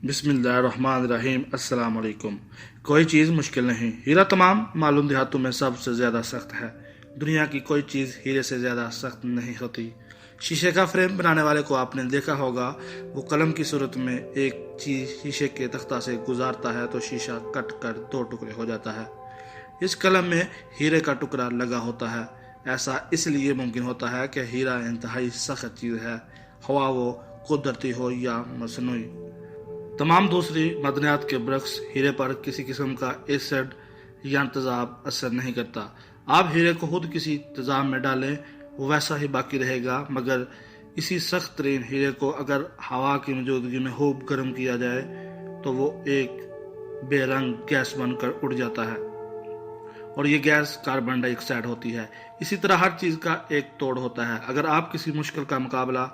بسم اللہ الرحمن الرحیم۔ السلام علیکم۔ کوئی چیز مشکل نہیں، ہیرا تمام معلوم دیہاتوں میں سب سے زیادہ سخت ہے۔ دنیا کی کوئی چیز ہیرے سے زیادہ سخت نہیں ہوتی۔ شیشے کا فریم بنانے والے کو آپ نے دیکھا ہوگا، وہ قلم کی صورت میں ایک چیز شیشے کے تختہ سے گزارتا ہے تو شیشہ کٹ کر دو ٹکڑے ہو جاتا ہے۔ اس قلم میں ہیرے کا ٹکڑا لگا ہوتا ہے۔ ایسا اس لیے ممکن ہوتا ہے کہ ہیرا انتہائی سخت چیز ہے، ہوا وہ قدرتی ہو یا مصنوعی۔ تمام دوسری معدنیات کے برعکس ہیرے پر کسی قسم کا ایسڈ یا تیزاب اثر نہیں کرتا۔ آپ ہیرے کو خود کسی تیزاب میں ڈالیں، وہ ویسا ہی باقی رہے گا، مگر اسی سخت ترین ہیرے کو اگر ہوا کی موجودگی میں خوب گرم کیا جائے تو وہ ایک بے رنگ گیس بن کر اڑ جاتا ہے، اور یہ گیس کاربن ڈائی آکسائڈ ہوتی ہے۔ اسی طرح ہر چیز کا ایک توڑ ہوتا ہے۔ اگر آپ کسی مشکل کا مقابلہ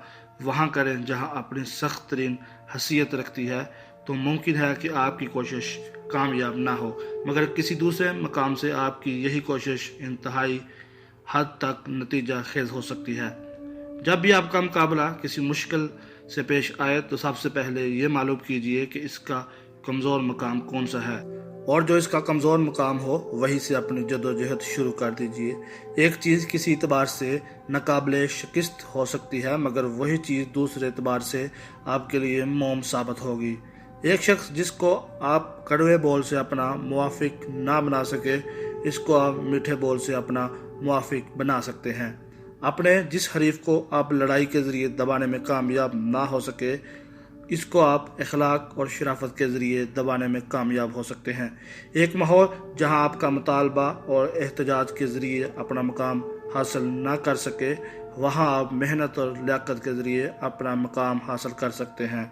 وہاں کریں جہاں اپنی سخت ترین حیثیت رکھتی ہے تو ممکن ہے کہ آپ کی کوشش کامیاب نہ ہو، مگر کسی دوسرے مقام سے آپ کی یہی کوشش انتہائی حد تک نتیجہ خیز ہو سکتی ہے۔ جب بھی آپ کا مقابلہ کسی مشکل سے پیش آئے تو سب سے پہلے یہ معلوم کیجئے کہ اس کا کمزور مقام کون سا ہے، اور جو اس کا کمزور مقام ہو وہیں سے اپنی جدوجہد شروع کر دیجئے۔ ایک چیز کسی اعتبار سے ناقابل شکست ہو سکتی ہے، مگر وہی چیز دوسرے اعتبار سے آپ کے لیے موم ثابت ہوگی۔ ایک شخص جس کو آپ کڑوے بول سے اپنا موافق نہ بنا سکے، اس کو آپ میٹھے بول سے اپنا موافق بنا سکتے ہیں۔ اپنے جس حریف کو آپ لڑائی کے ذریعے دبانے میں کامیاب نہ ہو سکے، اس کو آپ اخلاق اور شرافت کے ذریعے دبانے میں کامیاب ہو سکتے ہیں۔ ایک ماحول جہاں آپ کا مطالبہ اور احتجاج کے ذریعے اپنا مقام حاصل نہ کر سکے، وہاں آپ محنت اور لیاقت کے ذریعے اپنا مقام حاصل کر سکتے ہیں۔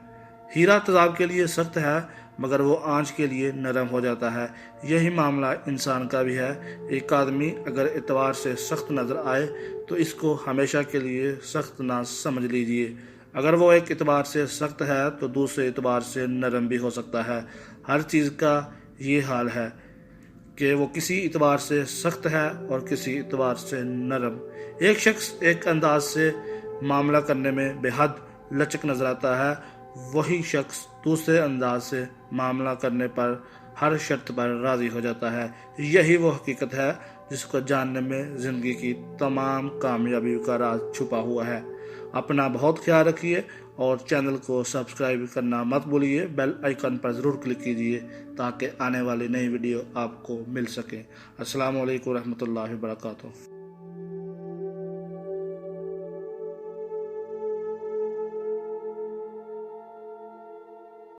ہیرا تیزاب کے لیے سخت ہے، مگر وہ آنچ کے لیے نرم ہو جاتا ہے۔ یہی معاملہ انسان کا بھی ہے۔ ایک آدمی اگر اعتبار سے سخت نظر آئے تو اس کو ہمیشہ کے لیے سخت نہ سمجھ لیجیے۔ اگر وہ ایک اعتبار سے سخت ہے تو دوسرے اعتبار سے نرم بھی ہو سکتا ہے۔ ہر چیز کا یہ حال ہے کہ وہ کسی اعتبار سے سخت ہے اور کسی اعتبار سے نرم۔ ایک شخص ایک انداز سے معاملہ کرنے میں بے حد لچک نظر آتا ہے، وہی شخص دوسرے انداز سے معاملہ کرنے پر ہر شرط پر راضی ہو جاتا ہے۔ یہی وہ حقیقت ہے جس کو جاننے میں زندگی کی تمام کامیابی کا راز چھپا ہوا ہے۔ اپنا بہت خیال رکھیے اور چینل کو سبسکرائب کرنا مت بھولیے۔ بیل آئیکن پر ضرور کلک کیجیے تاکہ آنے والی نئی ویڈیو آپ کو مل سکے۔ السلام علیکم ورحمۃ اللہ وبرکاتہ۔